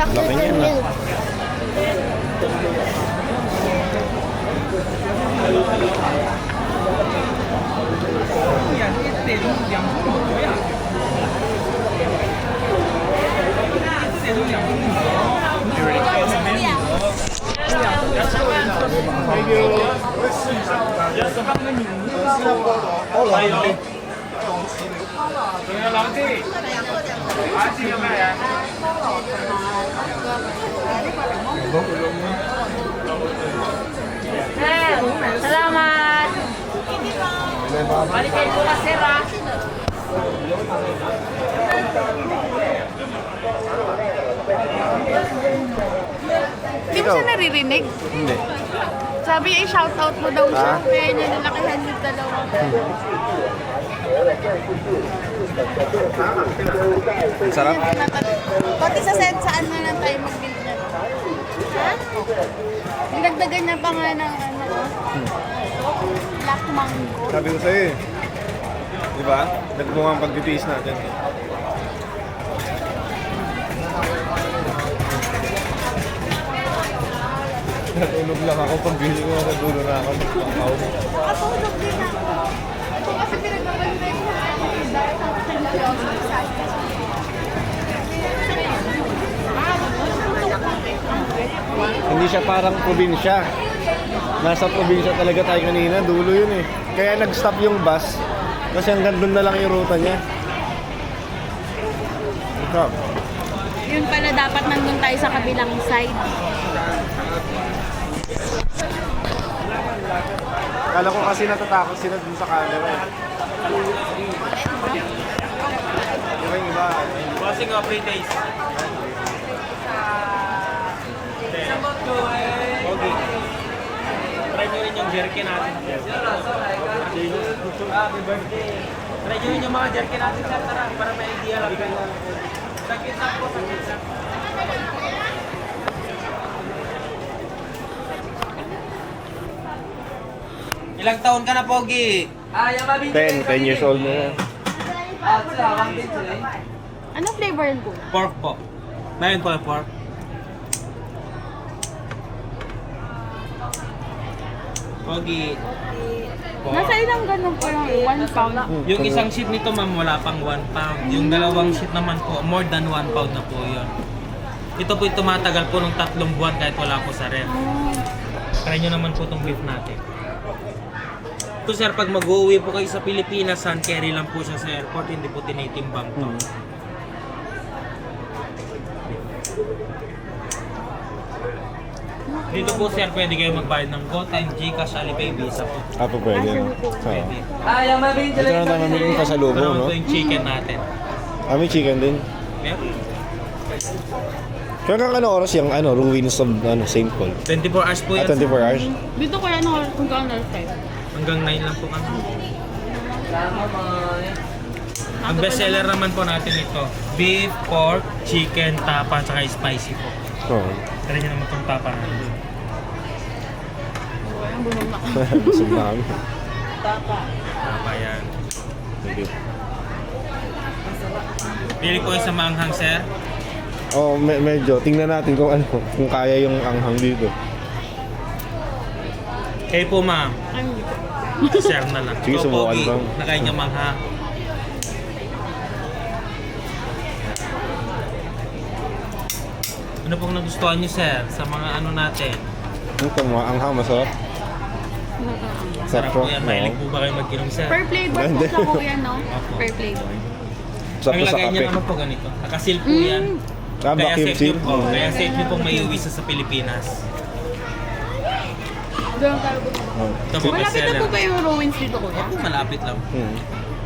Laki niya na. Salamat. Balik kayo bukas, sir, ha? Hindi mo siya naririnig? Hindi. Sabi ay shoutout mo daw siya. Kaya niya nalakihan yung dalawa. Ang sarap. Pati sa set, saan na lang tayo mag-build na? Ha? Dinagdagan niya pa nga ng black mango. Sabi ko sa'yo eh. Di ba? Nagmukha ang pagtitiis natin. Natulog lang ako pag bili ko sa dulo na ako. Nakatulog din ako. Ito kasi pinagpapantay ko na dahil sa Hindi siya parang probinsya. Nasa probinsya talaga tayo kanina, dulo yun eh. Kaya nag-stop yung bus kasi hanggang doon na lang yung ruta niya. Ito. Yun pala dapat nandun tayo sa kabilang side. Kala ko kasi natatakot sila dun sa camera eh. Yung iba. Bossing of free taste. Okay. Try nyo rin yung jerky natin. Happy birthday. Try nyo rin yung mga jerky natin, sir. Tara, para may idea lang kayo. Sakit lang po, sakit lang. Ilang taon ka na, Pogi? 10 years old na yan. Anong flavor yun po? Pork po. Ngayon po, pork. Pogi. Pork. Nasa ilang ganun po yung 1 pound. Yung isang sheet nito, ma'am, wala pang 1 pound. Yung dalawang sheet naman po, more than 1 pound na po yun. Ito po tumatagal po ng 3 buwan kahit wala po sa ref. Try nyo naman po itong beef natin. Ito sir, pag mag-uwi po kayo sa Pilipinas, hand carry lang po siya sa airport, hindi po tinitimbang to. Dito po sir, pwede kayo magbayad ng GoTime, GCash, Alipay, Visa po. Apo pwede, no? Pwede. Ito na tayo mamili ng Ito pasalubong, naman no? po yung chicken natin. May chicken din. Meron. Kaya hanggang ano oras yung ruins of St. Paul? 24 hours po yan. 24 hours? Dito kaya nung kung gano'n tayo. Hanggang 9 lang po kami. Ang best seller naman po natin ito, beef, pork, chicken, tapa, saka spicy po. Oo. Try nyo naman itong tapa natin. Busog na kami. Tapa yan. Thank you. Pili po yung sa maanghang, sir. Oh, medyo. Tingnan natin kung kung kaya yung anghang dito. Kayo po, ma'am. Sir na lang. Sige, So, subukan Pogi, bang. nakain niya manghang. Ano pong nagustuhan niyo, sir, sa mga ano natin? Ito mga anghang, masarap. Sarap po yan. no? Mahilig po ba kayo mag-inom, sir? Per flavor po Hindi. sa kuya, no? Opo. Per flavor. Sarap Ang sa lagay niya kape. naman po ganito. Nakasil po yan. Ah, Kaya vacuum safe seal. nyo po. Kaya safe nyo pong may uwi sa Pilipinas. Doon tayo po. Oh. Ito po, best Malapit na seller. po ba yung ruins dito, kuya? Opo, malapit lang.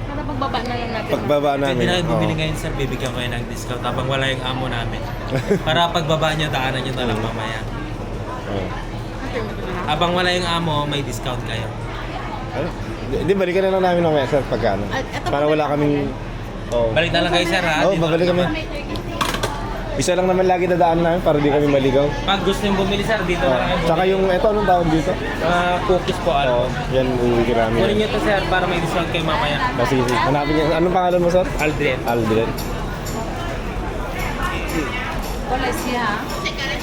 Para pagbaba na lang natin. Pagbaba Pwede namin. na kayo bumili oo. ngayon, sir. Bibigyan ko kayo ng discount habang wala yung amo namin. Para pagbaba nyo, daanan nyo na lang mamaya. Oo. Habang wala yung amo, may discount kayo. Ano? Hindi, balikan na lang namin ng sir pagkano. Ito Para po, wala kaming... Oh. Balik na lang kayo, sir, ha? Oh, Dito babalik lang kami. naman. Isa lang naman lagi dadaan namin para di kami maligaw. Pag gusto nyo bumili, sir, dito na lang kayo. Tsaka yung, eto, anong tawag dito? Cookies po, Oo, ano? yan, uuwi ka namin. Kunin nyo to, sir, para may discount kayo mamaya. Sige, sige. Hanapin niya. Anong pangalan mo, sir? Aldrin. Aldrin. Spicy ha?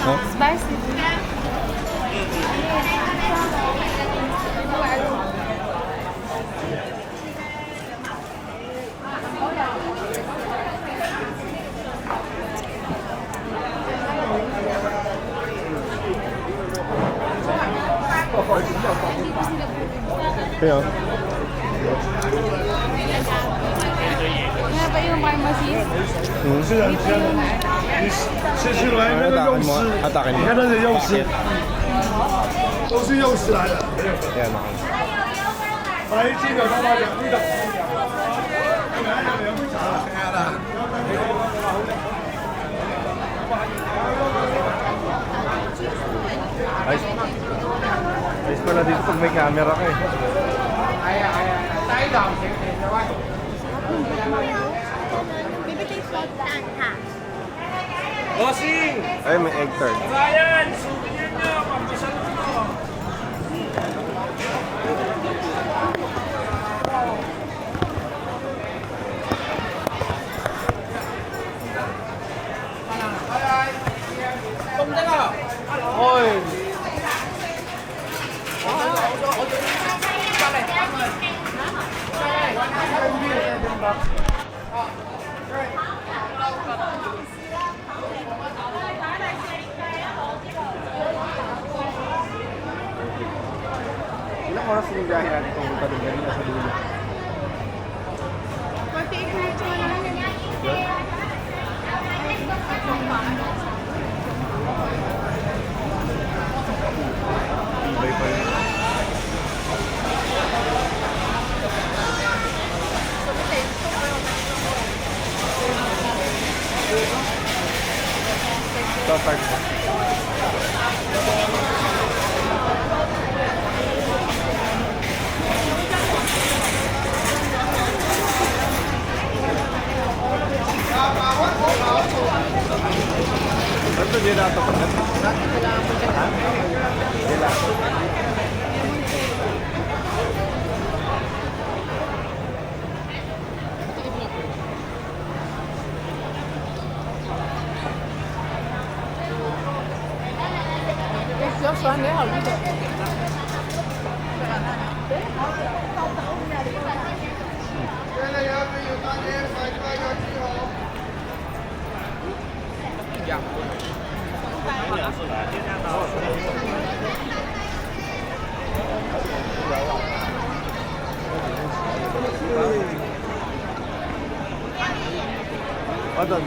Oh? Spicy. Kaya, Ano ba yung pharmacist? atakan mo, atakin mo. Bakit? 都是用死来的。 Yan ako. 来，记者帮忙讲，你的。 Ayos. Ayos pala dito pag may camera ka eh. Bibili ko saan ha? Bossing! Ay, may egg tart. Ryan! Souvenir nyo! Pampasal mo! Oy! Ilang oras yung biyahe natin kung punta doon kanina sa dulo? 48 minutes mo lang. Ibay pa yun. Ito, tart mo. Ito gelato pa na. Ha? Gelato. Adon.